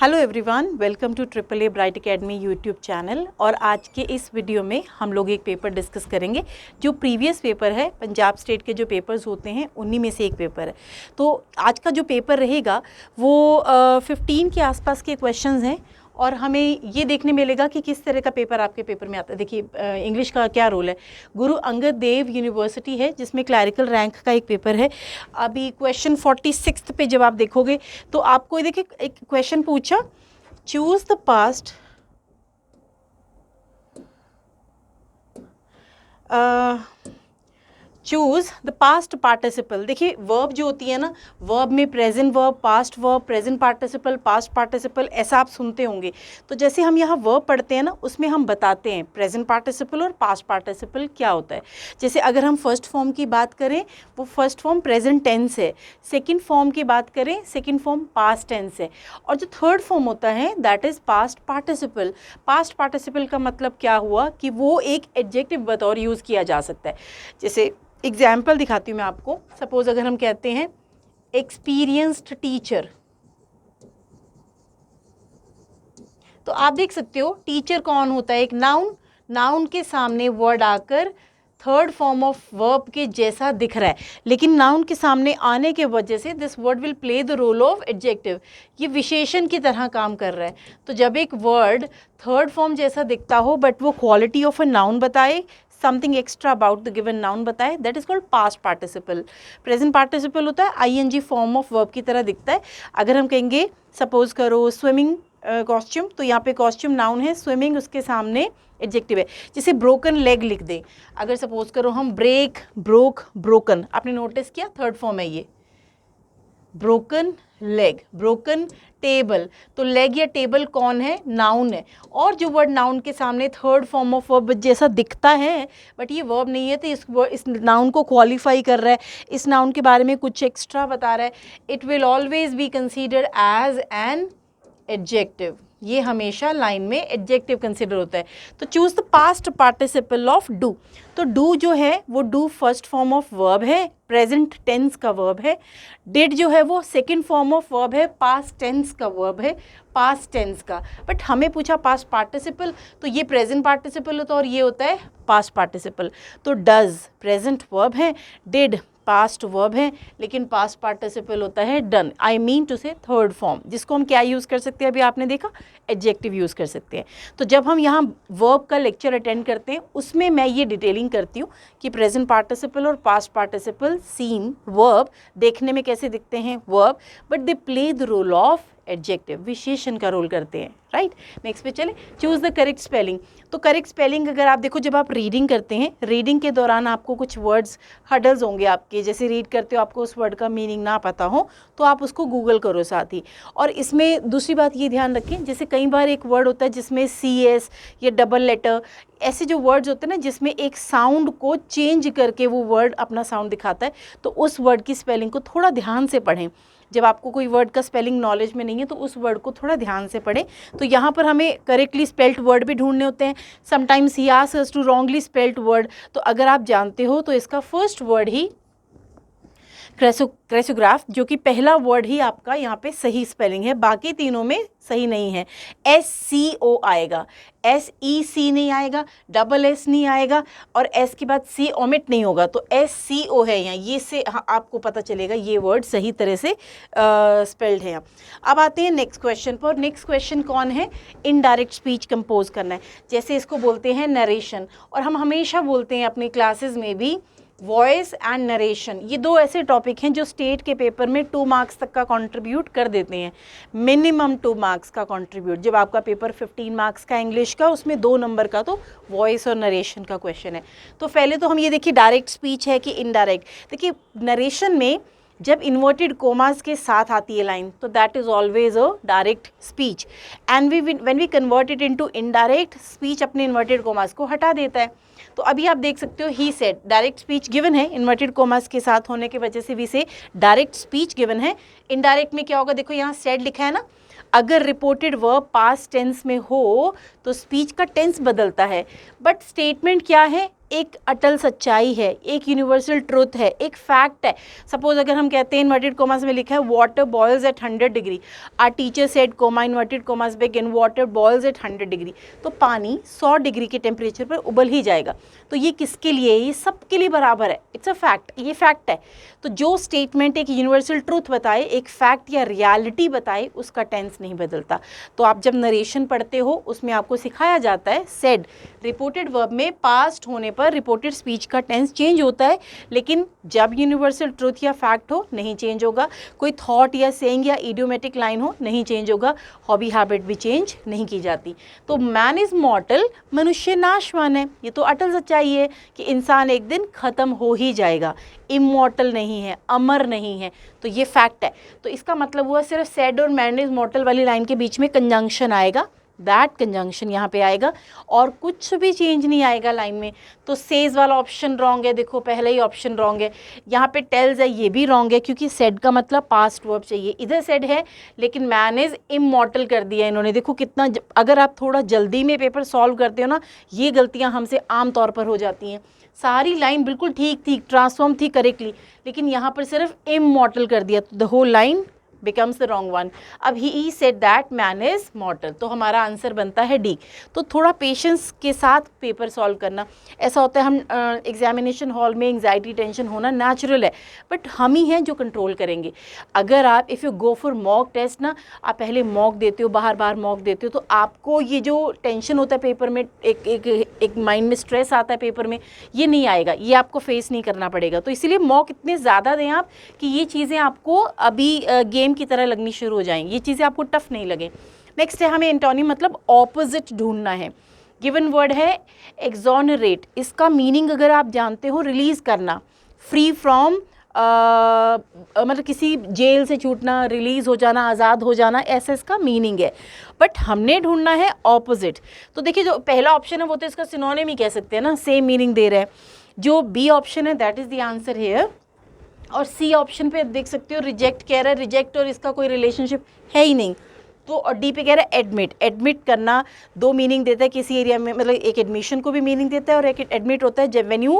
Hello everyone, welcome to triple A bright academy YouTube channel. और आज के इस वीडियो में हम लोग एक पेपर डिस्कस करेंगे जो प्रीवियस पेपर है। पंजाब स्टेट के जो पेपर्स होते हैं उन्हीं में से एक पेपर है। तो आज का जो पेपर रहेगा वो 15 के आसपास के क्वेश्चंस हैं और हमें ये देखने मिलेगा कि किस तरह का पेपर आपके पेपर में आता है। देखिए इंग्लिश का क्या रोल है। गुरु अंगद देव यूनिवर्सिटी है जिसमें क्लैरिकल रैंक का एक पेपर है। अभी क्वेश्चन 46 पे जब आप देखोगे तो आपको देखिए एक क्वेश्चन पूछा, choose the past choose the past participle. देखिए वर्ब जो होती है ना, वर्ब में present verb, past verb, present participle, past participle, ऐसा आप सुनते होंगे। तो जैसे हम यहाँ वर्ब पढ़ते हैं ना, उसमें हम बताते हैं प्रेजेंट पार्टिसिपल और पास्ट पार्टिसिपल क्या होता है। जैसे अगर हम फर्स्ट फॉर्म की बात करें, वो फर्स्ट फॉर्म प्रेजेंट टेंस है। सेकेंड फॉर्म की बात करें, सेकेंड फॉर्म पास्ट टेंस है। और जो थर्ड फॉर्म होता है that is past participle. Past participle का मतलब क्या हुआ कि वो एक एडजेक्टिव बतौर यूज़ किया जा सकता है। जैसे एग्जाम्पल दिखाती हूँ मैं आपको। सपोज अगर हम कहते हैं एक्सपीरियंस्ड टीचर, तो आप देख सकते हो टीचर कौन होता है, एक नाउन। नाउन के सामने वर्ड आकर थर्ड फॉर्म ऑफ वर्ब के जैसा दिख रहा है, लेकिन नाउन के सामने आने के वजह से this word will play the role of adjective. ये विशेषण की तरह काम कर रहा है। तो जब एक वर्ड थर्ड फॉर्म जैसा दिखता हो बट वो क्वालिटी ऑफ अ नाउन बताए, something extra about the given noun बताए, that is called past participle. Present participle होता है आईएनजी फॉर्म ऑफ वर्ब की तरह दिखता है। अगर हम कहेंगे सपोज करो स्विमिंग कॉस्ट्यूम, तो यहाँ पे कॉस्ट्यूम नाउन है, स्विमिंग उसके सामने एडजेक्टिव है। जैसे ब्रोकन लेग लिख दें, अगर सपोज करो हम ब्रेक, ब्रोक, ब्रोकन, आपने नोटिस किया थर्ड फॉर्म है ये, ब्रोकन लेग, ब्रोकन टेबल। तो लेग या टेबल कौन है, नाउन है। और जो वर्ड नाउन के सामने थर्ड फॉर्म ऑफ वर्ब जैसा दिखता है बट ये वर्ब नहीं है, तो इस नाउन को क्वालिफाई कर रहा है, इस नाउन के बारे में कुछ एक्स्ट्रा बता रहा है, it will always be considered as an adjective. ये हमेशा लाइन में एडजेक्टिव कंसिडर होता है। तो choose the past participle of do. तो डू जो है वो do first form of verb है, प्रेजेंट टेंस का वर्ब है। डिड जो है वो सेकंड फॉर्म ऑफ वर्ब है, पास्ट टेंस का वर्ब है, पास्ट टेंस का। बट हमें पूछा पास्ट पार्टिसिपल, तो ये प्रेजेंट पार्टिसिपल होता है और ये होता है पास्ट पार्टिसिपल। तो डज प्रेजेंट वर्ब है, डिड पास्ट वर्ब है, लेकिन पास्ट पार्टिसिपल होता है डन। आई मीन टू से थर्ड फॉर्म, जिसको हम क्या यूज़ कर सकते हैं, अभी आपने देखा एडजेक्टिव यूज़ कर सकते हैं। तो जब हम यहाँ वर्ब का लेक्चर अटेंड करते हैं उसमें मैं ये डिटेलिंग करती हूँ कि प्रेजेंट पार्टिसिपल और पास्ट पार्टिसिपल सीन वर्ब देखने में कैसे दिखते हैं, verb, but they play the role of adjective, विशेषण का रोल करते हैं। राइट, नेक्स्ट पे चले, चूज द करेक्ट स्पेलिंग। तो करेक्ट स्पेलिंग अगर आप देखो, जब आप रीडिंग करते हैं, रीडिंग के दौरान आपको कुछ वर्ड्स हडल्स होंगे आपके, जैसे रीड करते हो आपको उस वर्ड का मीनिंग ना पता हो तो आप उसको गूगल करो साथ ही। और इसमें दूसरी बात ये ध्यान रखें, जैसे कई बार एक वर्ड होता है जिसमें CS या डबल लेटर, ऐसे जो वर्ड्स होते हैं ना जिसमें एक साउंड को चेंज करके वो वर्ड अपना साउंड दिखाता है, तो उस वर्ड की स्पेलिंग को थोड़ा ध्यान से पढ़ें। जब आपको कोई वर्ड का स्पेलिंग नॉलेज में नहीं है तो उस वर्ड को थोड़ा ध्यान से पढ़ें। तो यहाँ पर हमें करेक्टली स्पेल्ड वर्ड भी ढूंढने होते हैं। Sometimes he asks us to wrongly spelled word, तो अगर आप जानते हो तो इसका फर्स्ट वर्ड ही क्रेसोग्राफ, जो कि पहला वर्ड ही आपका यहाँ पे सही स्पेलिंग है, बाकी तीनों में सही नहीं है। SCO आएगा, SEC नहीं आएगा, डबल S नहीं आएगा और S के बाद C ओमिट नहीं होगा, तो SCO है यहाँ। ये से आपको पता चलेगा ये वर्ड सही तरह से स्पेल्ड है। अब आते हैं नेक्स्ट क्वेश्चन पर। नेक्स्ट क्वेश्चन कौन है, इनडायरेक्ट स्पीच कंपोज करना है, जैसे इसको बोलते हैं नरेशन। और हम हमेशा बोलते हैं अपनी क्लासेस में भी वॉइस एंड नरेशन, ये दो ऐसे टॉपिक हैं जो स्टेट के पेपर में 2 मार्क्स तक का कंट्रीब्यूट कर देते हैं, मिनिमम 2 मार्क्स का कंट्रीब्यूट। जब आपका पेपर 15 मार्क्स का इंग्लिश का, उसमें 2 नंबर का तो वॉइस और नरेशन का क्वेश्चन है। तो पहले तो हम ये देखिए डायरेक्ट स्पीच है कि इनडायरेक्ट। देखिए नरेशन में जब इन्वर्टेड कोमास के साथ आती है लाइन तो that is always a direct speech, and when we convert it into indirect speech अपने इन्वर्टेड कोमास को हटा देता है। तो अभी आप देख सकते हो he said, direct speech given है, इन्वर्टेड कोमास के साथ होने की वजह से वी से डायरेक्ट स्पीच गिवन है। इनडायरेक्ट में क्या होगा, देखो यहाँ सेड लिखा है ना, अगर रिपोर्टेड वर्ब पास्ट टेंस में हो तो स्पीच का टेंस बदलता है, बट स्टेटमेंट क्या है, एक अटल सच्चाई है, एक यूनिवर्सल ट्रुथ है, एक फैक्ट है। सपोज अगर हम कहते हैं इन्वर्टेड कॉमास में लिखा है water boils at 100 degree, our teacher said comma inverted commas begin water boils at 100 degree, तो पानी 100 डिग्री के टेम्परेचर पर उबल ही जाएगा। तो ये किसके लिए, ये सबके लिए बराबर है, इट्स अ फैक्ट, ये फैक्ट है। तो जो स्टेटमेंट एक यूनिवर्सल ट्रूथ बताए, एक फैक्ट या रियलिटी बताए, उसका टेंस नहीं बदलता। तो आप जब नरेशन पढ़ते हो उसमें आपको सिखाया जाता है सेड रिपोर्टेड वर्ब में पास्ट होने पर रिपोर्टेड स्पीच का टेंस चेंज होता है, लेकिन जब यूनिवर्सल ट्रूथ या फैक्ट हो नहीं चेंज होगा। कोई थॉट या सेइंग या इडियोमेटिक लाइन हो नहीं चेंज होगा। हॉबी हैबिट भी चेंज नहीं की जाती। तो मैन इज़ मॉर्टल, मनुष्य नाशवान है, ये तो अटल सच्चाई है कि इंसान एक दिन ख़त्म हो ही जाएगा, इमॉर्टल नहीं है, अमर नहीं है। तो ये फैक्ट है। तो इसका मतलब हुआ सिर्फ सेड और मैन इज मॉर्टल वाली लाइन के बीच में कंजंक्शन आएगा, दैट कंजंक्शन यहाँ पे आएगा और कुछ भी चेंज नहीं आएगा लाइन में। तो सेज वाला ऑप्शन रॉन्ग है, देखो पहले ही ऑप्शन रॉन्ग है। यहाँ पे टेल्स है, ये भी रॉन्ग है क्योंकि सेड का मतलब पास्ट वर्ब चाहिए, इधर सेड है लेकिन मैन इज इमॉर्टल कर दिया इन्होंने। देखो कितना, अगर आप थोड़ा जल्दी में पेपर सॉल्व करते हो ना, ये गलतियाँ हमसे आम तौर पर हो जाती हैं। सारी लाइन बिल्कुल ठीक थी, ट्रांसफॉर्म थी करेक्टली, लेकिन यहाँ पर सिर्फ इमॉर्टल कर दिया, तो the whole line becomes the wrong one. अब he said that man is mortal, तो हमारा आंसर बनता है डी। तो थोड़ा पेशेंस के साथ पेपर सॉल्व करना। ऐसा होता है हम एग्जामिनेशन हॉल में एंग्जाइटी टेंशन होना नेचुरल है, बट हम ही हैं जो कंट्रोल करेंगे। अगर आप if you go for mock test ना, आप पहले मॉक देते हो, बार बार मॉक देते हो, तो आपको ये जो टेंशन होता है पेपर में, एक माइंड में स्ट्रेस आता है पेपर में, ये नहीं आएगा, ये आपको फेस नहीं करना पड़ेगा। तो इसीलिए मॉक इतने ज़्यादा दें आप कि ये चीज़ें आपको अभी गेम की तरह लगनी शुरू हो जाएंगी, ये चीज़ें आपको टफ नहीं लगे। नेक्स्ट है हमें एंटोनिम मतलब ऑपोजिट ढूंढना है। गिवन वर्ड है एक्सोनरेट, इसका मीनिंग अगर आप जानते हो रिलीज करना, फ्री फ्रॉम मतलब किसी जेल से छूटना, रिलीज हो जाना, आज़ाद हो जाना, ऐसा इसका मीनिंग है। बट हमने ढूंढना है ऑपोजिट। तो देखिए जो पहला ऑप्शन है वो तो इसका सिनोनिम ही कह सकते हैं ना, सेम मीनिंग दे रहे हैं। जो बी ऑप्शन है that is the answer here. और सी ऑप्शन पे देख सकते हो रिजेक्ट कह रहा है, रिजेक्ट और इसका कोई रिलेशनशिप है ही नहीं। तो और डी पे कह रहा है एडमिट, एडमिट करना दो मीनिंग देता है किसी एरिया में, मतलब एक एडमिशन को भी मीनिंग देता है और एक एडमिट होता है जब when you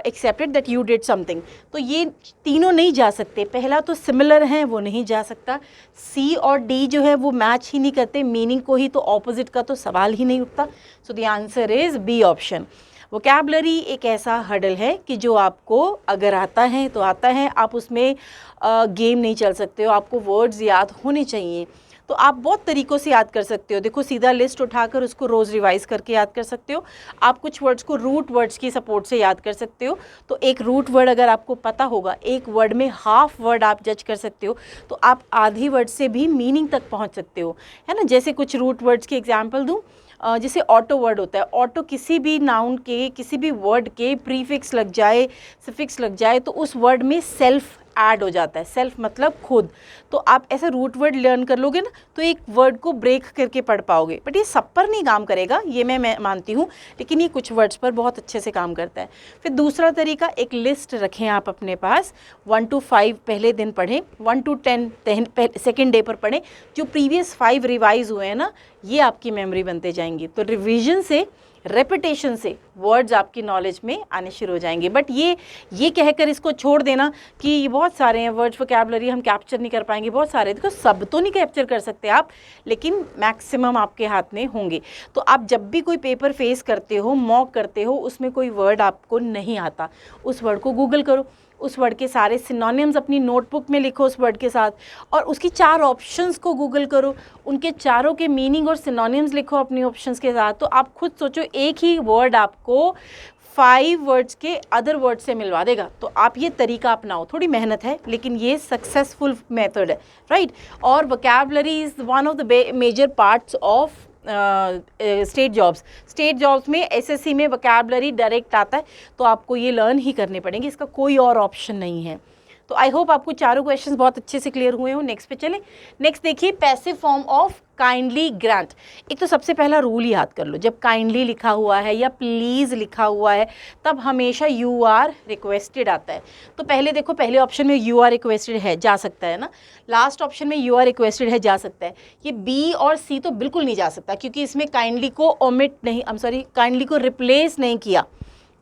accepted that you did something. तो ये तीनों नहीं जा सकते, पहला तो सिमिलर है वो नहीं जा सकता, सी और डी जो है वो मैच ही नहीं करते मीनिंग को ही, तो ऑपोजिट का तो सवाल ही नहीं उठता। So the answer is B option. Vocabulary एक ऐसा हर्डल है कि जो आपको अगर आता है तो आता है, आप उसमें गेम नहीं चल सकते हो, आपको वर्ड्स याद होने चाहिए। तो आप बहुत तरीक़ों से याद कर सकते हो। देखो सीधा लिस्ट उठाकर उसको रोज़ रिवाइज़ करके याद कर सकते हो। आप कुछ वर्ड्स को रूट वर्ड्स की सपोर्ट से याद कर सकते हो। तो एक रूट वर्ड अगर आपको पता होगा, एक वर्ड में हाफ वर्ड आप जज कर सकते हो, तो आप आधी वर्ड से भी मीनिंग तक पहुँच सकते हो, है ना। जैसे कुछ रूट वर्ड्स की एग्जाम्पल दूँ, जैसे ऑटो वर्ड होता है, ऑटो किसी भी नाउन के किसी भी वर्ड के प्रीफिक्स लग जाए, सफिक्स लग जाए, तो उस वर्ड में सेल्फ ऐड हो जाता है। सेल्फ मतलब खुद। तो आप ऐसे रूट वर्ड लर्न कर लोगे ना, तो एक वर्ड को ब्रेक करके पढ़ पाओगे। बट ये सब पर नहीं काम करेगा, ये मैं मानती हूँ, लेकिन ये कुछ वर्ड्स पर बहुत अच्छे से काम करता है। फिर दूसरा तरीका, एक लिस्ट रखें आप अपने पास, 1 to 5 पहले दिन पढ़ें, 1 to 10 सेकेंड डे पर पढ़ें। जो प्रीवियस 5 रिवाइज हुए हैं ना, ये आपकी मेमोरी बनते जाएंगी। तो रिविजन से, रेपिटेशन से वर्ड्स आपकी नॉलेज में आने शुरू हो जाएंगे। बट ये कहकर इसको छोड़ देना कि ये बहुत सारे हैं वर्ड्स, वोकैबुलरी हम कैप्चर नहीं कर पाएंगे, बहुत सारे, देखो सब तो नहीं कैप्चर कर सकते आप, लेकिन मैक्सिमम आपके हाथ में होंगे। तो आप जब भी कोई पेपर फेस करते हो, मॉक करते हो, उसमें कोई वर्ड आपको नहीं आता, उस वर्ड को गूगल करो, उस वर्ड के सारे सिनोनिम्स अपनी नोटबुक में लिखो उस वर्ड के साथ, और उसकी 4 ऑप्शंस को गूगल करो, उनके चारों के मीनिंग और सिनोनिम्स लिखो अपनी ऑप्शंस के साथ। तो आप खुद सोचो, एक ही वर्ड आपको 5 वर्ड्स के अदर वर्ड से मिलवा देगा। तो आप ये तरीका अपनाओ, थोड़ी मेहनत है लेकिन ये सक्सेसफुल मेथड है, राइट। और vocabulary is one of the major parts of state jobs में एसएससी में वोकैबुलरी डायरेक्ट आता है, तो आपको ये लर्न ही करने पड़ेंगे, इसका कोई और ऑप्शन नहीं है। तो आई होप आपको चारों क्वेश्चंस बहुत अच्छे से क्लियर हुए हो। नेक्स्ट पे चलें। नेक्स्ट देखिए, passive form of kindly grant. एक तो सबसे पहला रूल याद कर लो, जब काइंडली लिखा हुआ है या प्लीज़ लिखा हुआ है तब हमेशा यू आर रिक्वेस्टेड आता है। तो पहले देखो, पहले ऑप्शन में यू आर रिक्वेस्टेड है, जा सकता है ना, लास्ट ऑप्शन में यू आर रिक्वेस्टेड है, जा सकता है। ये बी और सी तो बिल्कुल नहीं जा सकता, क्योंकि इसमें काइंडली को ओमिट नहीं, काइंडली को रिप्लेस नहीं किया,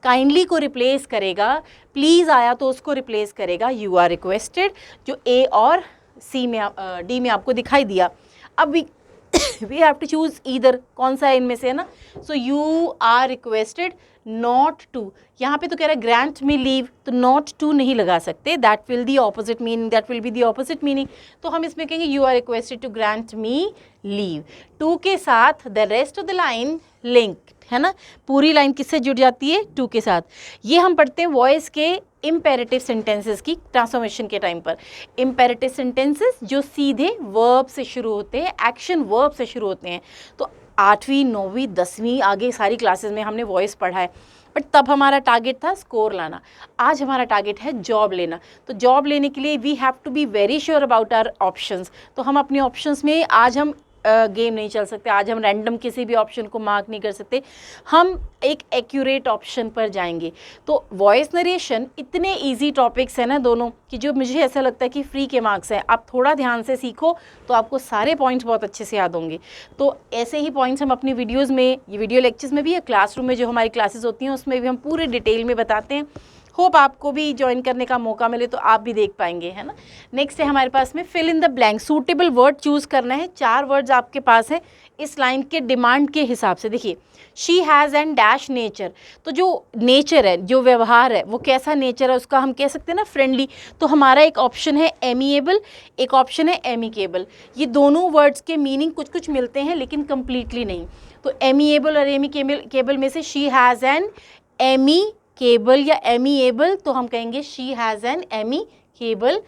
काइंडली को रिप्लेस करेगा, प्लीज़ आया तो उसको रिप्लेस करेगा यू आर रिक्वेस्टेड, जो ए और सी में डी में आपको दिखाई दिया। अब we have to choose either, कौन सा है इनमें से, है ना। So you are requested not to, यहाँ पे तो कह रहा है ग्रांट मी लीव, तो नॉट टू नहीं लगा सकते, that will the opposite meaning, that will be the opposite meaning. तो हम इसमें कहेंगे you are requested to grant me leave. To के साथ the rest of the line link, है ना, पूरी लाइन किससे जुड़ जाती है, टू के साथ। ये हम पढ़ते हैं वॉइस के इम्पेरेटिव सेंटेंसेस की ट्रांसफॉर्मेशन के टाइम पर। इम्पेरेटिव सेंटेंसेस जो सीधे वर्ब से शुरू होते हैं, एक्शन वर्ब से शुरू होते हैं। तो 8वीं 9वीं 10वीं आगे सारी क्लासेस में हमने वॉइस पढ़ा है, बट तब हमारा टारगेट था स्कोर लाना। आज हमारा टारगेट है जॉब लेना। तो जॉब लेने के लिए we have to be very sure about our options. तो हम अपने ऑप्शंस में आज हम गेम नहीं चल सकते, आज हम रैंडम किसी भी ऑप्शन को मार्क नहीं कर सकते, हम एक एक्यूरेट ऑप्शन पर जाएंगे। तो वॉइस नरेशन इतने इजी टॉपिक्स हैं ना दोनों, कि जो मुझे ऐसा लगता है कि फ्री के मार्क्स हैं। आप थोड़ा ध्यान से सीखो तो आपको सारे पॉइंट्स बहुत अच्छे से याद होंगे। तो ऐसे ही पॉइंट्स हम अपनी वीडियोज़ में, ये वीडियो लेक्चर्स में भी, या क्लासरूम में जो हमारी क्लासेस होती हैं उसमें भी हम पूरे डिटेल में बताते हैं। होप आपको भी ज्वाइन करने का मौका मिले तो आप भी देख पाएंगे, है ना। नेक्स्ट है हमारे पास में fill in the blank, suitable word choose करना है। 4 वर्ड्स आपके पास है इस लाइन के डिमांड के हिसाब से। देखिए, she has and dash nature, तो जो नेचर है, जो व्यवहार है, वो कैसा नेचर है उसका हम कह सकते हैं ना फ्रेंडली। तो हमारा एक ऑप्शन है एमिएबल, एक ऑप्शन है एमिकेबल। ये दोनों वर्ड्स के मीनिंग कुछ कुछ मिलते हैं लेकिन कम्प्लीटली नहीं। तो एमिएबल और एमिकेबल में से शी हैज़ एन एमिकेबल या एमिएबल, तो हम कहेंगे she has an amicable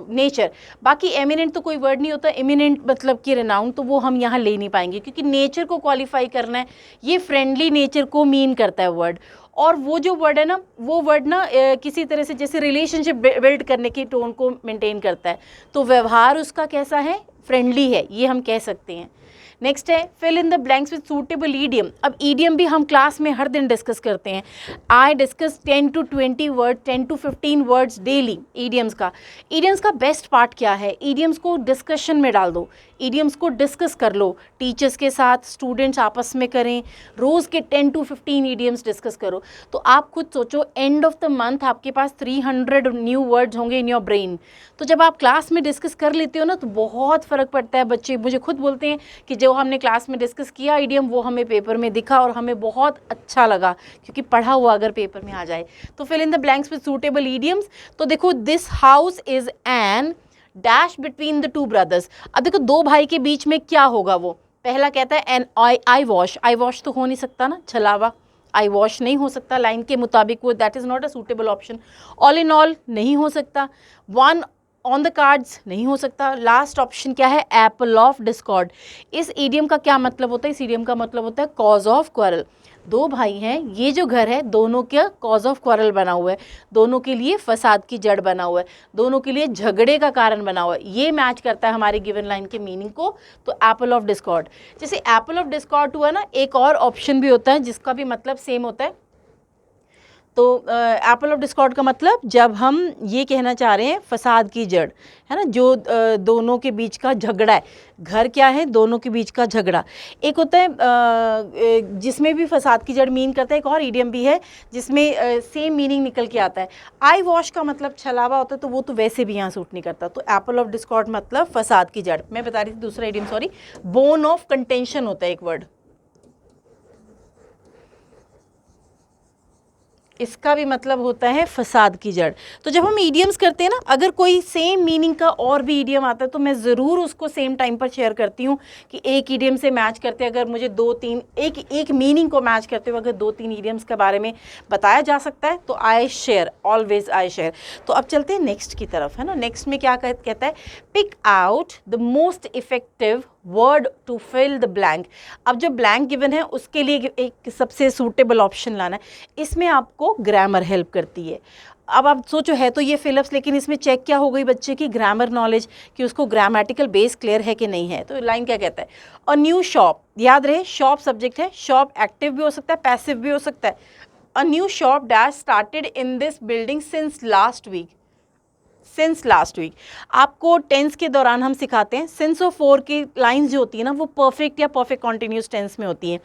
nature. बाकी एमिनेंट तो कोई वर्ड नहीं होता, एमिनेंट मतलब कि रेनाउंड, तो वो हम यहाँ ले नहीं पाएंगे क्योंकि नेचर को क्वालिफाई करना है। ये फ्रेंडली नेचर को मीन करता है वर्ड, और वो जो वर्ड है ना, वो वर्ड ना किसी तरह से जैसे रिलेशनशिप बिल्ड करने की टोन को मेंटेन करता है। तो व्यवहार उसका कैसा है, फ्रेंडली है, ये हम कह सकते हैं। नेक्स्ट है fill in the blanks with suitable idiom. अब ईडियम भी हम क्लास में हर दिन डिस्कस करते हैं। I discuss 10 to 20 word, 10 to 15 words daily idioms का। ईडियम्स का बेस्ट पार्ट क्या है, ईडियम्स को डिस्कशन में डाल दो, ईडियम्स को डिस्कस कर लो, टीचर्स के साथ, स्टूडेंट्स आपस में करें, रोज़ के 10 to 15 ईडियम्स डिस्कस करो। तो आप खुद सोचो, एंड ऑफ द मंथ आपके पास 300 न्यू वर्ड्स होंगे इन योर ब्रेन। तो जब आप क्लास में डिस्कस कर लेते हो ना, तो बहुत फ़र्क पड़ता है। बच्चे मुझे खुद बोलते हैं कि जो हमने क्लास में डिस्कस किया ईडियम, वो हमें पेपर में दिखा और हमें बहुत अच्छा लगा, क्योंकि पढ़ा हुआ अगर पेपर में आ जाए। तो fill in the blanks with suitable idioms. तो देखो, this house is an dash between the 2 brothers. अब देखो, 2 भाई के बीच में क्या होगा, वो पहला कहता है एन आई वॉश। आई वॉश तो हो नहीं सकता ना, छलावा, आई वॉश नहीं हो सकता लाइन के मुताबिक, वो that is not a suitable option. All in all नहीं हो सकता, वन ऑन द कार्ड्स नहीं हो सकता। लास्ट ऑप्शन क्या है, एप्पल ऑफ डिस्कॉर्ड। इस ईडियम का क्या मतलब होता है, इस ईडियम का मतलब होता है कॉज ऑफ क्वारल। 2 भाई हैं, ये जो घर है दोनों का कॉज ऑफ क्वारल बना हुआ है, दोनों के लिए फसाद की जड़ बना हुआ है, दोनों के लिए झगड़े का कारण बना हुआ है। ये मैच करता है हमारी गिवन लाइन के मीनिंग को। तो एप्पल ऑफ डिस्कॉर्ड, जैसे एप्पल ऑफ डिस्कॉर्ड हुआ ना, एक और ऑप्शन भी होता है जिसका भी मतलब सेम होता है। तो एप्पल ऑफ डिस्कॉर्ड का मतलब, जब हम ये कहना चाह रहे हैं फसाद की जड़, है ना, जो दोनों के बीच का झगड़ा है। घर क्या है, दोनों के बीच का झगड़ा। एक होता है जिसमें भी फसाद की जड़ मीन करता है, एक और ईडियम भी है जिसमें सेम मीनिंग निकल के आता है। आई वॉश का मतलब छलावा होता है, तो वो तो वैसे भी यहाँ सूट नहीं करता। तो एप्पल ऑफ डिस्कॉर्ड मतलब फसाद की जड़। मैं बता रही थी दूसरा idiom, sorry, bone of contention होता है एक वर्ड, इसका भी मतलब होता है फसाद की जड़। तो जब हम ईडियम्स करते हैं ना, अगर कोई सेम मीनिंग का और भी ईडियम आता है तो मैं ज़रूर उसको सेम टाइम पर शेयर करती हूँ कि एक ईडियम से मैच करते, अगर मुझे 2-3 एक मीनिंग को मैच करते हुए अगर 2-3 ईडियम्स के बारे में बताया जा सकता है तो I share, always I share. तो अब चलते हैं नेक्स्ट की तरफ, है ना। नेक्स्ट में क्या कहता है, pick out the most effective word to fill the blank. अब जो ब्लैंक गिवन है उसके लिए एक सबसे सूटेबल ऑप्शन लाना है। इसमें आपको ग्रामर हेल्प करती है। अब आप सोचो, है तो ये फिलअप्स, लेकिन इसमें चेक क्या हो गई बच्चे की, ग्रामर नॉलेज, कि उसको ग्रामेटिकल बेस क्लियर है कि नहीं है। तो लाइन क्या कहता है, अ न्यू शॉप, याद रहे शॉप सब्जेक्ट है, शॉप एक्टिव भी हो सकता है, पैसिव भी हो सकता है। A new shop dash started in this building since last week. Since last week. आपको टेंस के दौरान हम सिखाते हैं सिंस और फॉर की लाइंस जो होती है ना वो परफेक्ट या परफेक्ट कॉन्टिन्यूस टेंस में होती हैं।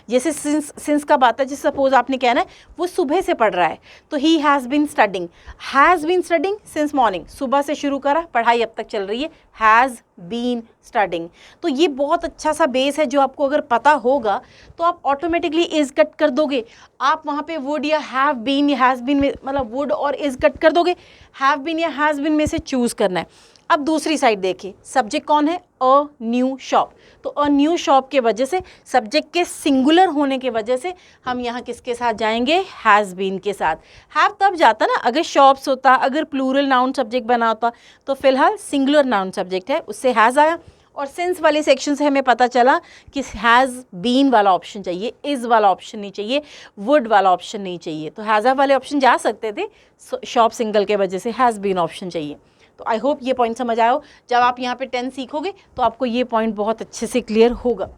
जैसे सिंस कब आता है, जैसे सपोज आपने कहना है वो सुबह से पढ़ रहा है तो ही has been studying since morning, सुबह से शुरू करा, पढ़ाई अब तक चल रही है, हैज़ बीन स्टडिंग। तो ये बहुत अच्छा सा बेस है जो आपको अगर पता होगा तो आप ऑटोमेटिकली इज कट कर दोगे। आप वहाँ पे वुड या हैव बीन या हैज़ बीन में मतलब वुड और इज कट कर दोगे, हैव बीन या हैज़ बीन में से चूज़ करना है। अब दूसरी साइड देखिए, सब्जेक्ट कौन है, अ न्यू शॉप, तो अ न्यू शॉप के वजह से सब्जेक्ट के सिंगुलर होने के वजह से हम यहाँ किसके साथ जाएंगे, हैज़ बीन के साथ। हैव तब जाता ना अगर शॉप्स होता, अगर प्लूरल नाउन सब्जेक्ट बना होता, तो फिलहाल सिंगुलर नाउन सब्जेक्ट है उससे हैज़ आया। और सिंस वाले सेक्शन से हमें पता चला कि हैज़ बीन वाला ऑप्शन चाहिए, इज़ वाला ऑप्शन नहीं चाहिए, वुड वाला ऑप्शन नहीं चाहिए। तो हैज़ वाले ऑप्शन जा सकते थे, शॉप सिंगल के वजह से हैज़ बीन ऑप्शन चाहिए। तो आई होप ये पॉइंट समझ आया हो। जब आप यहाँ पे टेंस सीखोगे तो आपको ये पॉइंट बहुत अच्छे से क्लियर होगा।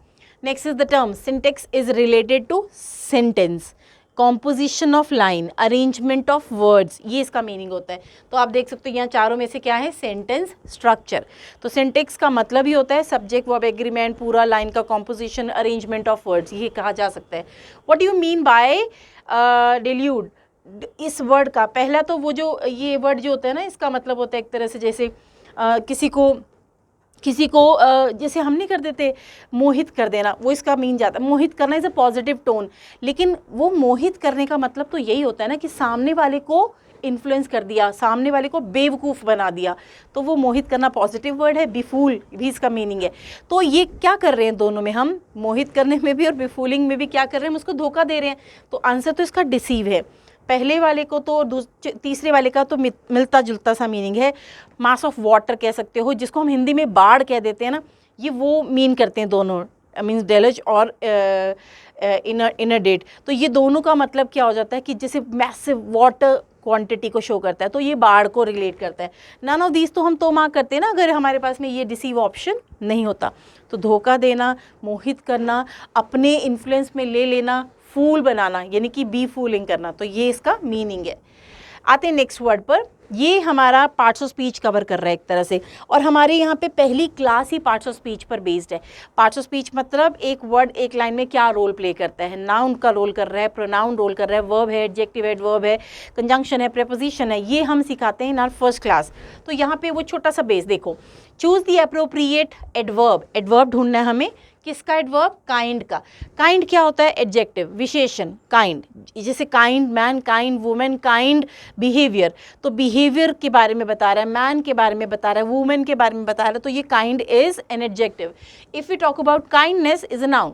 Next is the term syntax is related to sentence, composition of line, arrangement of words, ये इसका मीनिंग होता है। तो आप देख सकते हो यहाँ चारों में से क्या है, सेंटेंस स्ट्रक्चर। तो सिंटेक्स का मतलब ही होता है सब्जेक्ट वर्ब एग्रीमेंट, पूरा लाइन का कॉम्पोजिशन, अरेंजमेंट ऑफ वर्ड्स, ये कहा जा सकता है। व्हाट यू मीन बाय डिल्यूड, इस वर्ड का पहला तो वो जो ये वर्ड जो होता है ना, इसका मतलब होता है एक तरह से जैसे किसी को जैसे हम नहीं कर देते मोहित कर देना, वो इसका मीन जाता है। मोहित करना इज़ अ पॉजिटिव टोन, लेकिन वो मोहित करने का मतलब तो यही होता है ना कि सामने वाले को इन्फ्लुएंस कर दिया, सामने वाले को बेवकूफ़ बना दिया, तो वो मोहित करना पॉजिटिव वर्ड है। बिफूल भी इसका मीनिंग है। तो ये क्या कर रहे हैं दोनों में, हम मोहित करने में भी और बिफूलिंग में भी क्या कर रहे हैं, हम उसको धोखा दे रहे हैं। तो आंसर तो इसका डिसीव है। पहले वाले को तो तीसरे वाले का तो मिलता जुलता सा मीनिंग है। मास ऑफ वाटर कह सकते हो, जिसको हम हिंदी में बाढ़ कह देते हैं ना, ये वो मीन करते हैं दोनों, मीन्स डेलज और इनडेट। तो ये दोनों का मतलब क्या हो जाता है कि जैसे मैसिव वाटर क्वांटिटी को शो करता है, तो ये बाढ़ को रिलेट करता है। नन ऑफ दीज तो हम तो मार्क करते हैं ना अगर हमारे पास में ये डिसीव ऑप्शन नहीं होता। तो धोखा देना, मोहित करना, अपने इन्फ्लुएंस में ले लेना, फूल बनाना यानी कि बी फूलिंग करना, तो ये इसका मीनिंग है। आते हैं नेक्स्ट वर्ड पर। ये हमारा पार्ट्स ऑफ स्पीच कवर कर रहा है एक तरह से, और हमारे यहाँ पे पहली class he parts of speech पर बेस्ड है। पार्ट्स ऑफ स्पीच मतलब एक वर्ड एक लाइन में क्या रोल प्ले करता है, नाउन का रोल कर रहा है, प्रोनाउन रोल कर रहा है, वर्ब है, एडजेक्टिव एडवर्ब है, कंजंक्शन है, प्रीपोजिशन है, ये हम सिखाते हैं इन आवर फर्स्ट क्लास। तो यहाँ पे वो छोटा सा बेस देखो, choose the appropriate adverb. Adverb ढूंढना है हमें, किसका एडवर्ब, काइंड का। काइंड क्या होता है, एडजेक्टिव, विशेषण, काइंड, जैसे kind man, kind women, kind behaviour. तो बिहेवियर के बारे में बता रहा है, मैन के बारे में बता रहा है, वुमेन के बारे में बता रहा है, तो ये kind is an adjective. If you talk about kindness is a noun,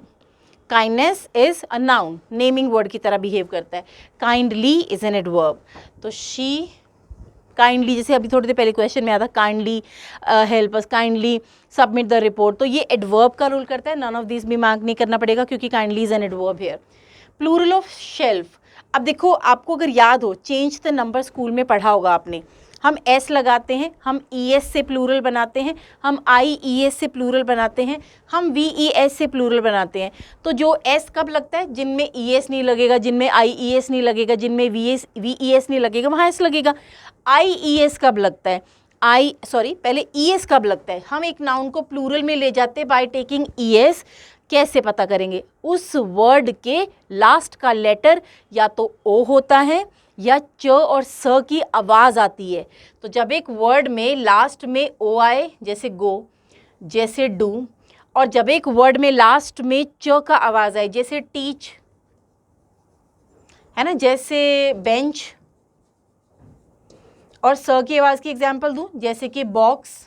kindness is a noun, naming word की तरह बिहेव करता है। Kindly is an adverb. तो शी, काइंडली, जैसे अभी थोड़ी देर पहले क्वेश्चन में आया था, kindly help us, kindly submit the report, तो ये एडवर्ब का रोल करता है। नन ऑफ दिस भी मार्क नहीं करना पड़ेगा क्योंकि kindly is an adverb here. Plural of shelf, अब देखो आपको अगर याद हो, चेंज द नंबर स्कूल में पढ़ा होगा आपने, हम एस लगाते हैं, हम ई एस से प्लूरल बनाते हैं, हम आई ई एस से प्लूरल बनाते हैं, हम वी ई एस से प्लूरल बनाते हैं। तो जो एस कब लगता है, जिनमें ई एस नहीं लगेगा, जिनमें आई ई एस नहीं लगेगा, जिनमें वी ई एस नहीं लगेगा, वहाँ एस लगेगा। आई ई एस कब लगता है, पहले ई एस कब लगता है, हम एक नाउन को प्लूरल में ले जाते हैं बाय टेकिंग ई एस। कैसे पता करेंगे, उस वर्ड के लास्ट का लेटर या तो ओ होता है या च और स की आवाज़ आती है। तो जब एक वर्ड में लास्ट में ओ आए, जैसे गो, जैसे डू, और जब एक वर्ड में लास्ट में च का आवाज़ आए, जैसे टीच, है ना, जैसे बेंच, और स की आवाज़ की एग्जाम्पल दूं, जैसे कि बॉक्स,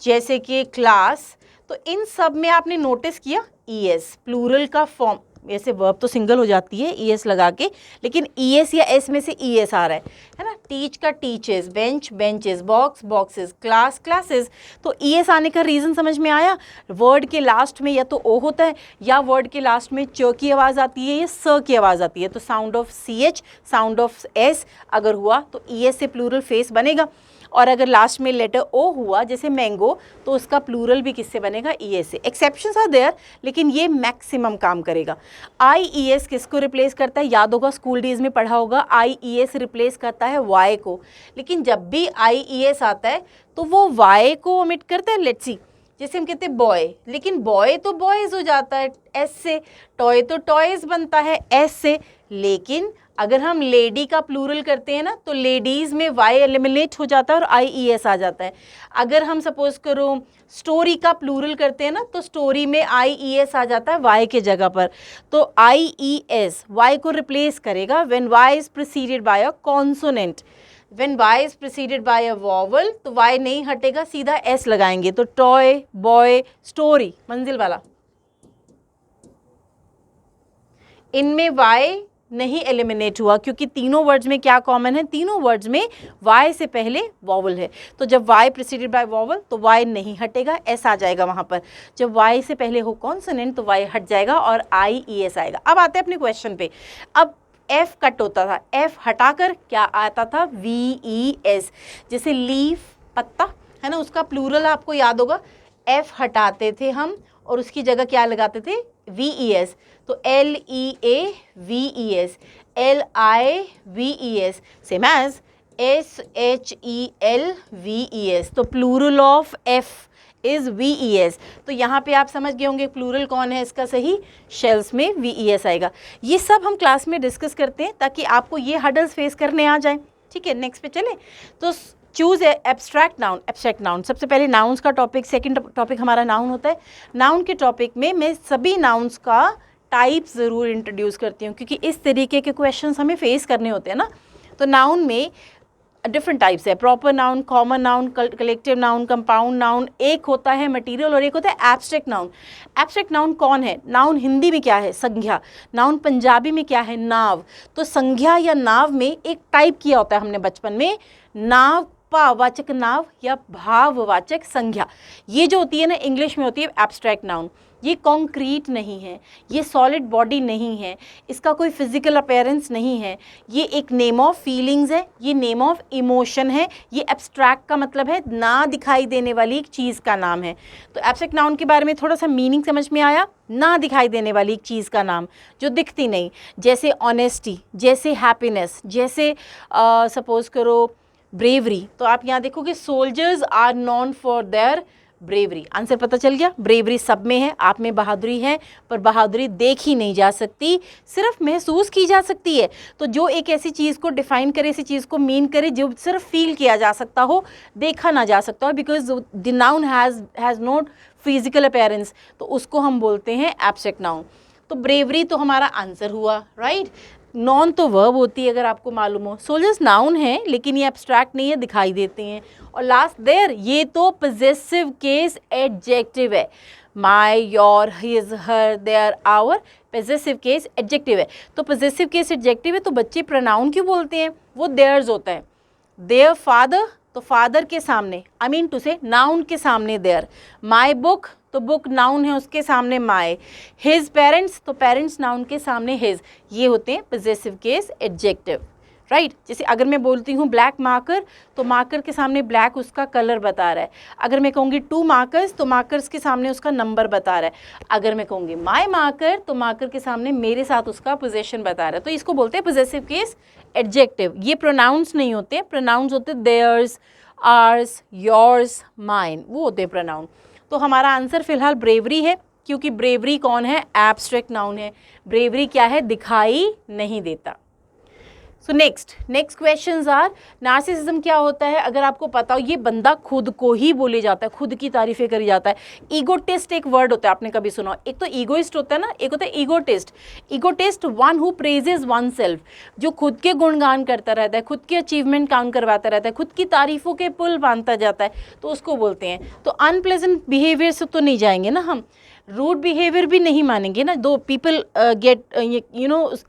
जैसे कि क्लास, तो इन सब में आपने नोटिस किया ई एस, प्लूरल का फॉर्म, ऐसे वर्ब तो सिंगल हो जाती है ई एस लगा के, लेकिन ई एस या एस में से ई एस आ रहा है ना। टीच का teaches, bench benches, box boxes, class classes. तो ई एस आने का रीज़न समझ में आया, वर्ड के लास्ट में या तो ओ होता है या वर्ड के लास्ट में च की आवाज़ आती है या स की आवाज़ आती है। तो sound of C H, sound of S अगर हुआ तो ई एस से प्लूरल फेस बनेगा। और अगर लास्ट में लेटर ओ हुआ जैसे मैंगो, तो उसका प्लूरल भी किससे बनेगा, ई एस से। एक्सेप्शंस आर देयर, लेकिन ये मैक्सिमम काम करेगा। आई ई एस किसको रिप्लेस करता है, याद होगा स्कूल डेज में पढ़ा होगा, आई ई एस रिप्लेस करता है वाई को। लेकिन जब भी आई ई एस आता है तो वो वाई को ओमिट करता है। लेट्स सी, जैसे हम कहते हैं बॉय, लेकिन बॉय तो बॉयज हो जाता है एस से, टॉय तो टॉयज बनता है एस से। लेकिन अगर हम लेडी का प्लूरल करते हैं ना, तो लेडीज में वाई एलिमिनेट हो जाता है और आई ई एस आ जाता है। अगर हम सपोज करो स्टोरी का प्लूरल करते हैं ना, तो स्टोरी में आई ई एस आ जाता है वाई के जगह पर। तो आई ई एस वाई को रिप्लेस करेगा when Y is preceded by a consonant. When Y is preceded by a vowel, तो वाई नहीं हटेगा, सीधा एस लगाएंगे। तो टॉय, बॉय, स्टोरी, मंजिल वाला, इनमें वाई नहीं एलिमिनेट हुआ, क्योंकि तीनों वर्ड्स में क्या कॉमन है, तीनों वर्ड्स में वाई से पहले वॉवल है। तो जब वाई प्रीसीडेड बाय वॉवल तो वाई नहीं हटेगा, एस आ जाएगा वहाँ पर। जब वाई से पहले हो कॉन्सोनेंट तो वाई हट जाएगा और आई ई एस आएगा। अब आते हैं अपने क्वेश्चन पे। अब एफ कट होता था, एफ हटाकर क्या आता था, वी ई एस। जैसे लीफ, पत्ता है ना, उसका प्लूरल आपको याद होगा, एफ हटाते थे हम और उसकी जगह क्या लगाते थे, वी ई एस। तो L E A V E S, L I V E S, same as S H E L V E S. तो plural of F is V E S. तो यहाँ पे आप समझ गए होंगे प्लूरल कौन है इसका सही, शेल्स में वी ई एस आएगा। ये सब हम क्लास में डिस्कस करते हैं ताकि आपको ये हर्डल्स फेस करने आ जाए। ठीक है, नेक्स्ट पे चले। तो choose abstract noun. Abstract noun, सबसे पहले नाउन्स का टॉपिक, सेकंड टॉपिक हमारा नाउन होता है। नाउन के टॉपिक में मैं सभी नाउन्स का टाइप्स ज़रूर इंट्रोड्यूस करती हूँ, क्योंकि इस तरीके के क्वेश्चंस हमें फेस करने होते हैं ना। तो नाउन में डिफरेंट टाइप्स है, proper noun, common noun, collective noun, compound noun, एक होता है मटेरियल और एक होता है एब्स्ट्रैक्ट नाउन। एब्स्ट्रैक्ट नाउन कौन है, नाउन हिंदी में क्या है, संज्ञा। नाउन पंजाबी में क्या है, नाव। तो संज्ञा या नाव में एक टाइप किया होता है हमने बचपन में, नाव भाववाचक नाव या भाववाचक संज्ञा। ये जो होती है ना इंग्लिश में होती है एब्स्ट्रैक्ट नाउन। ये कॉन्क्रीट नहीं है, ये सॉलिड बॉडी नहीं है, इसका कोई फिजिकल अपीयरेंस नहीं है, ये एक नेम ऑफ फीलिंग्स है, ये नेम ऑफ इमोशन है। ये एब्स्ट्रैक्ट का मतलब है ना दिखाई देने वाली एक चीज़ का नाम है। तो एब्स्ट्रैक्ट नाउन के बारे में थोड़ा सा मीनिंग समझ में आया, ना दिखाई देने वाली एक चीज़ का नाम जो दिखती नहीं, जैसे ऑनेस्टी, जैसे हैप्पीनेस, जैसे सपोज करो ब्रेवरी। तो आप यहाँ देखोगे soldiers are known for their bravery. Answer पता चल गया, ब्रेवरी सब में है, आप में बहादुरी है, पर बहादुरी देखी नहीं जा सकती, सिर्फ महसूस की जा सकती है। तो जो एक ऐसी चीज़ को डिफाइन करे, ऐसी चीज़ को मीन करे जो सिर्फ फील किया जा सकता हो, देखा ना जा सकता हो, because the noun has not physical appearance, तो उसको हम बोलते हैं एब्स्ट्रैक्ट नाउन। तो ब्रेवरी तो हमारा आंसर हुआ, राइट। नॉन तो वर्ब होती है, अगर आपको मालूम हो। सोल्जर्स नाउन है लेकिन ये एब्स्ट्रैक्ट नहीं है, दिखाई देते हैं। और लास्ट देयर, ये तो पजेसिव केस एडजेक्टिव है। My, your, his, her, their, our, possessive case adjective है। तो पजेसिव केस एडजेक्टिव है तो बच्चे प्रोनाउन क्यों बोलते हैं, वो देयर्स होता है। देयर फादर, तो फादर के सामने, आई मीन टू से नाउन के सामने देयर। माई बुक, तो बुक नाउन है उसके सामने माई। हिज पेरेंट्स, तो पेरेंट्स नाउन के सामने हिज। ये होते हैं पजेसिव केस एडजेक्टिव, राइट। जैसे अगर मैं बोलती हूँ ब्लैक मार्कर, तो मार्कर के सामने ब्लैक उसका कलर बता रहा है। अगर मैं कहूँगी 2 मार्कर्स, तो मार्कर्स के सामने उसका नंबर बता रहा है। अगर मैं कहूँगी माई मार्कर, तो मार्कर के सामने मेरे साथ उसका पोजेशन बता रहा है। तो इसको बोलते हैं पजेसिव केस एडजेक्टिव। ये प्रोनाउंस नहीं होते, प्रोनाउंस होते देयर्स, आर्स, योर्स, माइन, वो होते हैं प्रोनाउन। तो हमारा आंसर फिलहाल ब्रेवरी है, क्योंकि ब्रेवरी कौन है, एब्स्ट्रैक्ट नाउन है। ब्रेवरी क्या है, दिखाई नहीं देता। So next questions are, narcissism क्या होता है। अगर आपको पता हो, ये बंदा खुद को ही बोले जाता है, खुद की तारीफें करी जाता है। ईगोटिस्ट एक वर्ड होता है, आपने कभी सुना हो। एक तो ईगोइस्ट होता है ना, एक होता है egotist. Egotist one who praises one self, जो खुद के गुणगान करता रहता है, खुद के अचीवमेंट काउंट करवाता रहता है, खुद की तारीफों के पुल बांधता जाता है, तो उसको बोलते हैं। तो अनप्लेजेंट बिहेवियर से तो नहीं जाएंगे ना हम, रूड बिहेवियर भी नहीं मानेंगे ना। दो पीपल गेट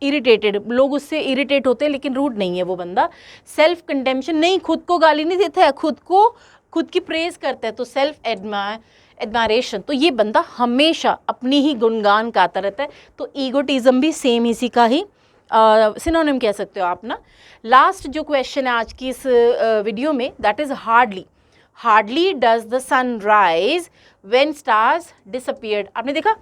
इरिटेटेड, लोग उससे इरिटेट होते हैं, लेकिन रूड नहीं है वो बंदा। सेल्फ कंडेम्पशन नहीं, खुद को गाली नहीं देता है, खुद की प्रेज करता है, तो सेल्फ एडमायरेशन। तो ये बंदा हमेशा अपनी ही गुणगान गाता रहता है। तो ईगोटिज्म भी सेम इसी का ही सिनोनिम कह सकते हो आप ना। लास्ट जो क्वेश्चन है आज की इस वीडियो में, that is hardly. Hardly does the sun rise when stars disappeared. आपने देखा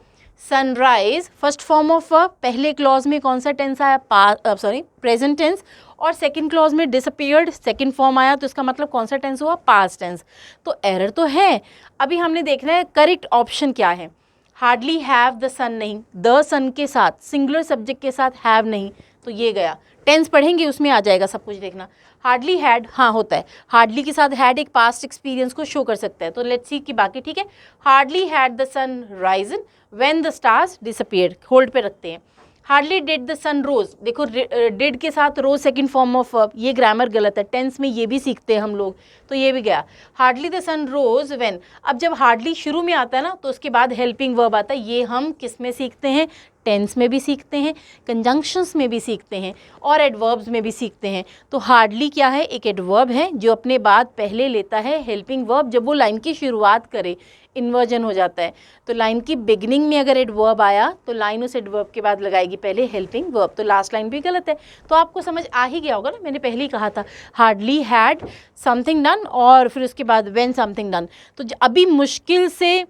सनराइज फर्स्ट फॉर्म ऑफ पहले क्लॉज में कौन सा टेंस आया, प्रेजेंट टेंस, और सेकंड क्लॉज में डिसअपियर्ड सेकंड फॉर्म आया, तो इसका मतलब कौन सा टेंस हुआ, पास्ट टेंस। तो एरर तो है। अभी हमने देखना है करेक्ट ऑप्शन क्या है। हार्डली हैव द सन नहीं, द सन के साथ सिंगुलर सब्जेक्ट के साथ हैव नहीं, तो ये गया। टेंस पढ़ेंगे उसमें आ जाएगा सब कुछ, देखना। हार्डली हैड, हाँ होता है, हार्डली के साथ हैड एक पास्ट एक्सपीरियंस को शो कर सकता है, तो लेट्स सी कि बाकी ठीक है। Hardly had the sun risen when the stars disappeared, hold पे रखते हैं। Hardly did the sun rose, देखो डिड के साथ rose second form of verb, ये ग्रामर गलत है, टेंस में ये भी सीखते हैं हम लोग, तो ये भी गया। Hardly the sun rose when, अब जब हार्डली शुरू में आता है ना, तो उसके बाद हेल्पिंग वर्ब आता है। ये हम किस में सीखते हैं, टेंस में भी सीखते हैं, कंजंक्शंस में भी सीखते हैं, और एडवर्ब्स में भी सीखते हैं। तो हार्डली क्या है, एक एडवर्ब है जो अपने बाद पहले लेता है हेल्पिंग वर्ब। जब वो लाइन की शुरुआत करे इन्वर्जन हो जाता है, तो लाइन की बिगिनिंग में अगर एडवर्ब आया तो लाइन उस एडवर्ब के बाद लगाएगी पहले हेल्पिंग वर्ब, तो लास्ट लाइन भी गलत है। तो आपको समझ आ ही गया होगा ना, मैंने पहले ही कहा था हार्डली हैड समथिंग डन और फिर उसके बाद व्हेन समथिंग डन। तो अभी मुश्किल से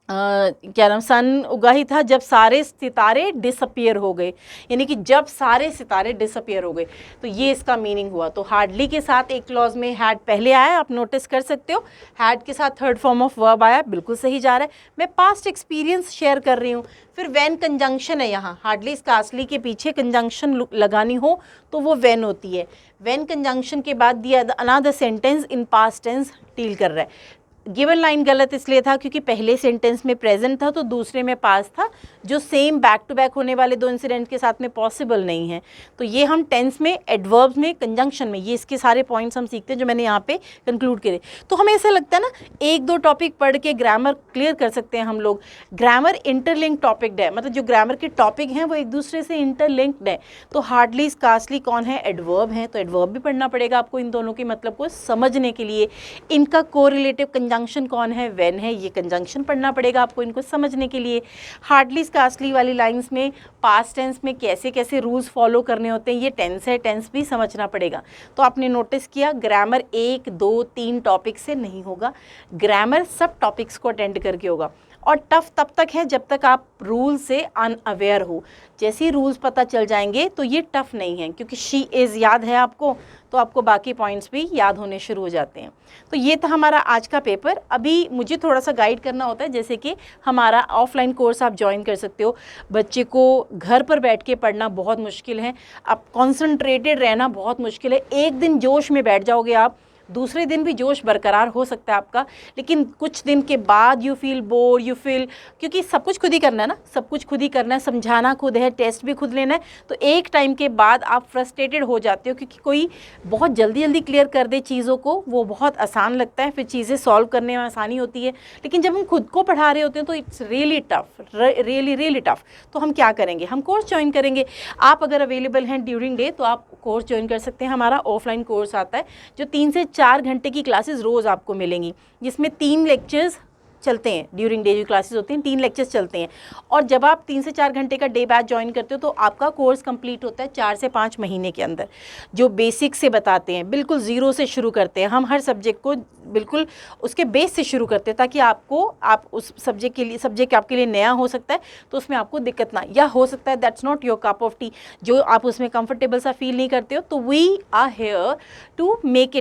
क्या नाम, सन उगा ही था जब सारे सितारे डिसअपियर हो गए, यानी कि जब सारे सितारे डिसअपियर हो गए, तो ये इसका मीनिंग हुआ। तो हार्डली के साथ एक क्लॉज में हैड पहले आया, आप नोटिस कर सकते हो। हैड के साथ थर्ड फॉर्म ऑफ वर्ब आया, बिल्कुल सही जा रहा है। मैं पास्ट एक्सपीरियंस शेयर कर रही हूँ। फिर व्हेन कंजंक्शन है यहाँ, हार्डली स्कार्सली के पीछे कंजंक्शन लगानी हो तो वो व्हेन होती है। व्हेन कंजंक्शन के बाद दिया another sentence in past tense deal कर रहा है। गिवन लाइन गलत इसलिए था क्योंकि पहले सेंटेंस में प्रेजेंट था तो दूसरे में पास्ट था, जो सेम बैक टू बैक होने वाले दो इंसिडेंट के साथ में पॉसिबल नहीं है। तो ये हम टेंस में, एडवर्ब्स में, कंजंक्शन में, ये इसके सारे पॉइंट्स हम सीखते हैं जो मैंने यहाँ पे कंक्लूड करे। तो हमें ऐसा लगता है ना, एक दो टॉपिक पढ़ के ग्रामर क्लियर कर सकते हैं हम लोग। ग्रामर इंटरलिंक्ड टॉपिक है, मतलब जो ग्रामर के टॉपिक हैं वो एक दूसरे से इंटरलिंक्ड है। तो हार्डली स्कार्सली कौन है, एडवर्ब है, तो एडवर्ब भी पढ़ना पड़ेगा आपको इन दोनों के मतलब को समझने के लिए। इनका कोरिलेटिव कंजंक्शन कौन है, व्हेन है, ये कंजंक्शन पढ़ना पड़ेगा आपको इनको समझने के लिए। हार्डली स्कार्सली वाली लाइंस में पास्ट टेंस में कैसे कैसे रूल्स फॉलो करने होते हैं, ये टेंस है, टेंस भी समझना पड़ेगा। तो आपने नोटिस किया ग्रामर 1, 2, 3 टॉपिक से नहीं होगा, ग्रामर सब टॉपिक्स को अटेंड करके होगा। और टफ तब तक है जब तक आप रूल से अनअवेयर हो। जैसे ही रूल्स पता चल जाएंगे तो ये टफ नहीं है, क्योंकि शी इज़ याद है आपको, तो आपको बाकी पॉइंट्स भी याद होने शुरू हो जाते हैं। तो ये था हमारा आज का पेपर। अभी मुझे थोड़ा सा गाइड करना होता है, जैसे कि हमारा ऑफलाइन कोर्स आप ज्वाइन कर सकते हो। बच्चे को घर पर बैठ के पढ़ना बहुत मुश्किल है, आप कॉन्सनट्रेटेड रहना बहुत मुश्किल है। एक दिन जोश में बैठ जाओगे आप, दूसरे दिन भी जोश बरकरार हो सकता है आपका, लेकिन कुछ दिन के बाद you feel bore, you feel, क्योंकि सब कुछ खुद ही करना है ना, सब कुछ खुद ही करना है, समझाना खुद है, टेस्ट भी खुद लेना है। तो एक टाइम के बाद आप फ्रस्ट्रेटेड हो जाते हो, क्योंकि कोई बहुत जल्दी जल्दी क्लियर कर दे चीज़ों को, वो बहुत आसान लगता है, फिर चीज़ें सॉल्व करने में आसानी होती है। लेकिन जब हम खुद को पढ़ा रहे होते हैं तो it's really tough, really tough. तो हम क्या करेंगे, हम कोर्स ज्वाइन करेंगे। आप अगर अवेलेबल हैं ड्यूरिंग डे तो आप कोर्स ज्वाइन कर सकते हैं। हमारा ऑफलाइन कोर्स आता है जो 3 से 4 घंटे की क्लासेस रोज़ आपको मिलेंगी, जिसमें 3 लेक्चर्स चलते हैं। ड्यूरिंग डे जो क्लासेस होती हैं 3 लेक्चर्स चलते हैं, और जब आप 3 से 4 घंटे का डे बैच ज्वाइन करते हो तो आपका कोर्स कंप्लीट होता है 4 से 5 महीने के अंदर। जो बेसिक से बताते हैं, बिल्कुल ज़ीरो से शुरू करते हैं हम, हर सब्जेक्ट को बिल्कुल उसके बेस से शुरू करते हैं, ताकि आप उस सब्जेक्ट के लिए, सब्जेक्ट आपके लिए नया हो सकता है तो उसमें आपको दिक्कत ना, या हो सकता है that's not your cup of T, जो आप उसमें कंफर्टेबल सा फील नहीं करते हो, तो we are here to make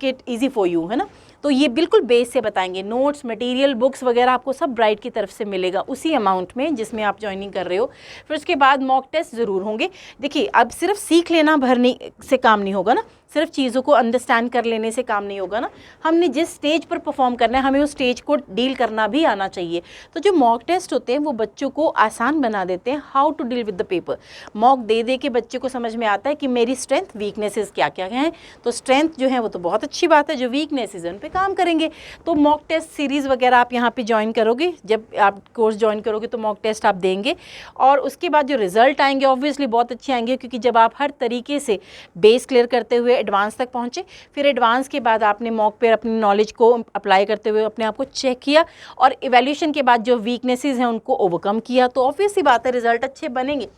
it easy for you, है ना। तो ये बिल्कुल बेस से बताएंगे। नोट्स, मटेरियल, बुक्स वगैरह आपको सब ब्राइट की तरफ से मिलेगा उसी अमाउंट में जिसमें आप ज्वाइनिंग कर रहे हो। फिर उसके बाद मॉक टेस्ट ज़रूर होंगे। देखिए, अब सिर्फ सीख लेना भरने से काम नहीं होगा ना, सिर्फ चीज़ों को अंडरस्टैंड कर लेने से काम नहीं होगा ना, हमने जिस स्टेज पर परफॉर्म करना है हमें उस स्टेज को डील करना भी आना चाहिए। तो जो मॉक टेस्ट होते हैं वो बच्चों को आसान बना देते हैं, how to deal with the paper. Mock दे दे के बच्चे को समझ में आता है कि मेरी स्ट्रेंथ, वीकनेसेस क्या क्या हैं। तो स्ट्रेंथ जो है वो तो बहुत अच्छी बात है, जो वीकनेसेस है उन पर काम करेंगे। तो मॉक टेस्ट सीरीज़ वगैरह आप यहाँ पर ज्वाइन करोगे, जब आप कोर्स ज्वाइन करोगे तो मॉक टेस्ट आप देंगे, और उसके बाद जो रिजल्ट आएंगे ऑब्वियसली बहुत अच्छे आएंगे, क्योंकि जब आप हर तरीके से बेस क्लियर करते हुए एडवांस तक पहुँचे, फिर एडवांस के बाद आपने मॉक पर अपनी नॉलेज को अप्लाई करते हुए अपने आप को चेक किया, और इवैल्यूएशन के बाद जो वीकनेसेस हैं उनको ओवरकम किया, तो ऑब्वियस सी बात है रिजल्ट अच्छे बनेंगे।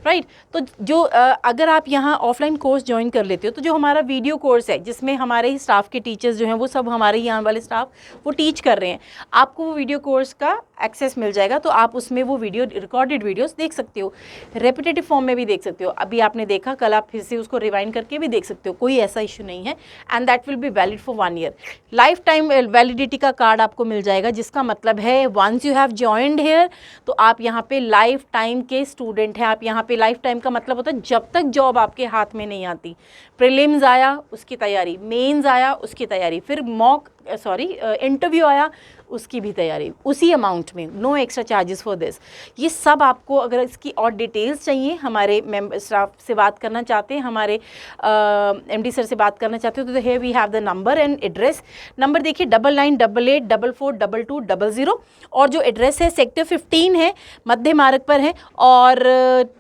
राइट। तो जो अगर आप यहाँ ऑफलाइन कोर्स ज्वाइन कर लेते हो तो जो हमारा वीडियो कोर्स है जिसमें हमारे ही स्टाफ के टीचर्स जो हैं वो सब हमारे यहाँ वाले स्टाफ वो टीच कर रहे हैं, आपको वो वीडियो कोर्स का एक्सेस मिल जाएगा। तो आप उसमें वो वीडियो रिकॉर्डेड वीडियोस देख सकते हो, रेपिटेटिव फॉर्म में भी देख सकते हो। अभी आपने देखा, कल आप फिर से उसको रिवाइंड करके भी देख सकते हो, कोई ऐसा इशू नहीं है। And that will be valid for 1 year. Life time validity का कार्ड आपको मिल जाएगा, जिसका मतलब है once you have joined here तो आप यहाँ पे लाइफ टाइम के स्टूडेंट हैं। आप यहाँ पे लाइफ टाइम का मतलब होता है जब तक जॉब आपके हाथ में नहीं आती। प्रीलिम्स आया उसकी तैयारी, मेंस आया उसकी तैयारी, फिर इंटरव्यू आया उसकी भी तैयारी, उसी अमाउंट में, no extra charges for this. ये सब आपको, अगर इसकी और डिटेल्स चाहिए, हमारे मेंबर स्टाफ से बात करना चाहते हैं, हमारे MD सर से बात करना चाहते हो तो here we have the number and address. Number देखिए 9988444400, और जो एड्रेस है सेक्टर 15 है, मध्य मार्ग पर है और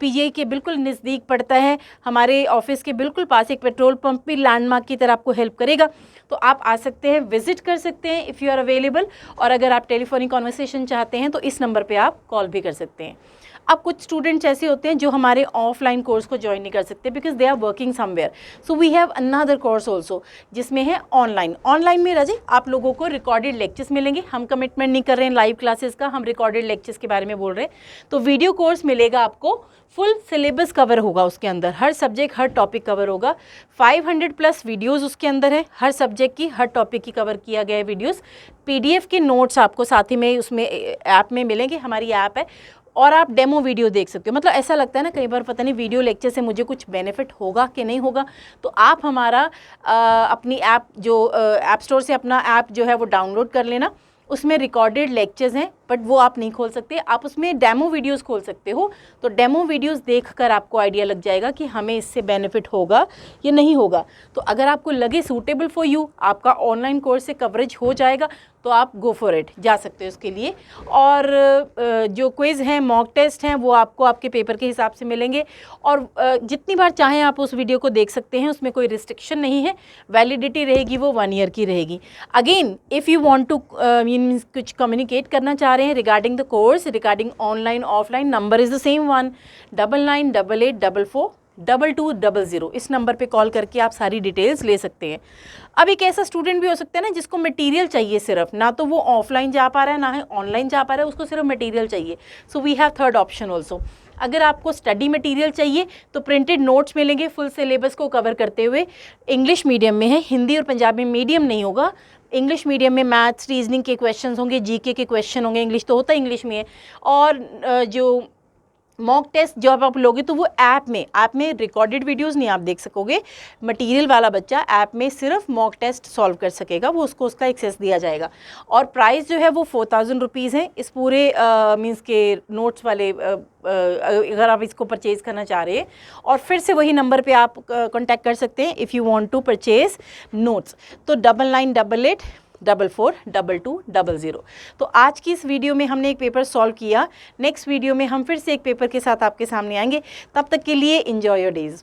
PGI के बिल्कुल नज़दीक पड़ता है। हमारे ऑफिस के बिल्कुल पास एक पेट्रोल पंप भी लैंडमार्क की तरह आपको हेल्प करेगा। तो आप आ सकते हैं, विजिट कर सकते हैं इफ़ यू आर अवेलेबल। और अगर आप टेलीफोनिक कॉन्वर्सेशन चाहते हैं तो इस नंबर पे आप कॉल भी कर सकते हैं। अब कुछ स्टूडेंट्स ऐसे होते हैं जो हमारे ऑफलाइन कोर्स को ज्वाइन नहीं कर सकते because they are working somewhere. So we have another course also जिसमें है ऑनलाइन। ऑनलाइन में राजे आप लोगों को रिकॉर्डेड लेक्चर्स मिलेंगे। हम कमिटमेंट नहीं कर रहे हैं लाइव क्लासेस का, हम रिकॉर्डेड लेक्चर्स के बारे में बोल रहे हैं। तो वीडियो कोर्स मिलेगा आपको, फुल सिलेबस कवर होगा उसके अंदर, हर सब्जेक्ट हर टॉपिक कवर होगा। 500+ वीडियोस उसके अंदर है, हर सब्जेक्ट की हर टॉपिक की कवर किया गया है वीडियोस। PDF के नोट्स आपको साथ ही में उसमें ऐप में मिलेंगे, हमारी ऐप है, और आप डेमो वीडियो देख सकते हो। मतलब ऐसा लगता है ना कई बार पता नहीं वीडियो लेक्चर से मुझे कुछ बेनिफिट होगा कि नहीं होगा, तो आप हमारा अपनी ऐप जो ऐप स्टोर से अपना ऐप जो है वो डाउनलोड कर लेना। उसमें रिकॉर्डेड लेक्चर्स हैं बट वो आप नहीं खोल सकते, आप उसमें डेमो वीडियोस खोल सकते हो। तो डेमो वीडियोस देखकर आपको आइडिया लग जाएगा कि हमें इससे बेनिफिट होगा या नहीं होगा। तो अगर आपको लगे सूटेबल फॉर यू, आपका ऑनलाइन कोर्स से कवरेज हो जाएगा, तो आप गो फॉर इट, जा सकते हो उसके लिए। और जो क्विज़ हैं, मॉक टेस्ट हैं, वो आपको आपके पेपर के हिसाब से मिलेंगे। और जितनी बार चाहें आप उस वीडियो को देख सकते हैं, उसमें कोई रिस्ट्रिक्शन नहीं है। वैलिडिटी रहेगी वो 1 ईयर की रहेगी। Again if you want two means कुछ कम्युनिकेट करना चाह रहे हैं regarding the course, regarding online offline, number is the same one, 9988442200। इस नंबर पे कॉल करके आप सारी डिटेल्स ले सकते हैं। अब एक ऐसा स्टूडेंट भी हो सकता है ना जिसको मटेरियल चाहिए सिर्फ, ना तो वो ऑफलाइन जा पा रहा है ना है ऑनलाइन जा पा रहा है, उसको सिर्फ मटेरियल चाहिए। So we have third option also. अगर आपको स्टडी मटेरियल चाहिए तो प्रिंटेड नोट्स मिलेंगे फुल सिलेबस को कवर करते हुए। इंग्लिश मीडियम में है, हिंदी और पंजाबी मीडियम नहीं होगा। इंग्लिश मीडियम में मैथ्स रीजनिंग के क्वेश्चंस होंगे, GK के क्वेश्चन होंगे, इंग्लिश तो होता है इंग्लिश में है। और जो मॉक टेस्ट जब आप लोगे तो वो ऐप में रिकॉर्डेड वीडियोस नहीं आप देख सकोगे। मटेरियल वाला बच्चा ऐप में सिर्फ मॉक टेस्ट सॉल्व कर सकेगा, वो उसको उसका एक्सेस दिया जाएगा। और प्राइस जो है वो 4000 रुपीज़ है इस पूरे मीन्स के नोट्स वाले, अगर आप इसको परचेज़ करना चाह रहे हैं। और फिर से वही नंबर पे आप कॉन्टैक्ट कर सकते हैं if you want to purchase notes. तो 9988442200। तो आज की इस वीडियो में हमने एक पेपर सॉल्व किया। नेक्स्ट वीडियो में हम फिर से एक पेपर के साथ आपके सामने आएंगे। तब तक के लिए एंजॉय योर डेज़।